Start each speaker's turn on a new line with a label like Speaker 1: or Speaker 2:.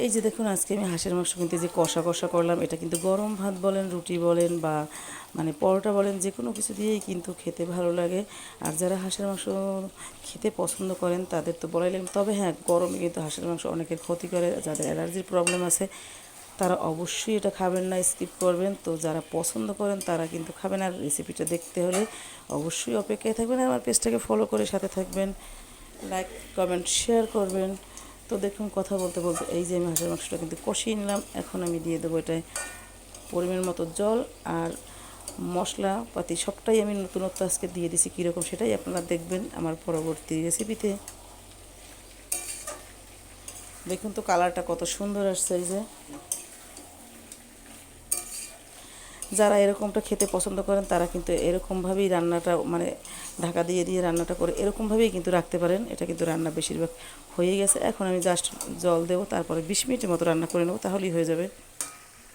Speaker 1: এই যে দেখুন আজকে আমি হাঁসের মাংস কিন্তু যে কষা কষা করলাম, এটা কিন্তু গরম ভাত বলেন, রুটি বলেন বা মানে পরোটা বলেন, যে কোনো কিছু দিয়েই কিন্তু খেতে ভালো লাগে। আর যারা হাঁসের মাংস খেতে পছন্দ করেন তাদের তো বলাই লাগবে। তবে হ্যাঁ, গরমে কিন্তু হাঁসের মাংস অনেকের ক্ষতি করে, যাদের অ্যালার্জির প্রবলেম আছে তারা অবশ্যই এটা খাবেন না, স্কিপ করবেন। তো যারা পছন্দ করেন তারা কিন্তু খাবেন। আর রেসিপিটা দেখতে হলে অবশ্যই অপেক্ষায় থাকবেন, আর আমার পেজটাকে ফলো করে সাথে থাকবেন, লাইক কমেন্ট শেয়ার করবেন। তো দেখুন কথা বলতে বলতে এই যে আমি হাঁসের মাংসটা কিন্তু কষিয়ে নিলাম। এখন আমি দিয়ে দেবো এটায় পরিমাণ মতো জল আর মশলাপাতি সবটাই আমি নতুনত্ব আজকে দিয়ে দিছি, কীরকম সেটাই আপনারা দেখবেন আমার পরবর্তী রেসিপিতে। দেখুন তো কালারটা কত সুন্দর আসছে। এই যে যারা এরকমটা খেতে পছন্দ করেন তারা কিন্তু এরকমভাবেই রান্নাটা মানে ঢাকা দিয়ে দিয়ে রান্নাটা করে এরকমভাবেই কিন্তু রাখতে পারেন। এটা কিন্তু রান্না বেশিরভাগ হয়ে গেছে। এখন আমি জাস্ট জল দেবো, তারপরে 20 মিনিটের মতো রান্না করে নেবো, তাহলেই হয়ে যাবে।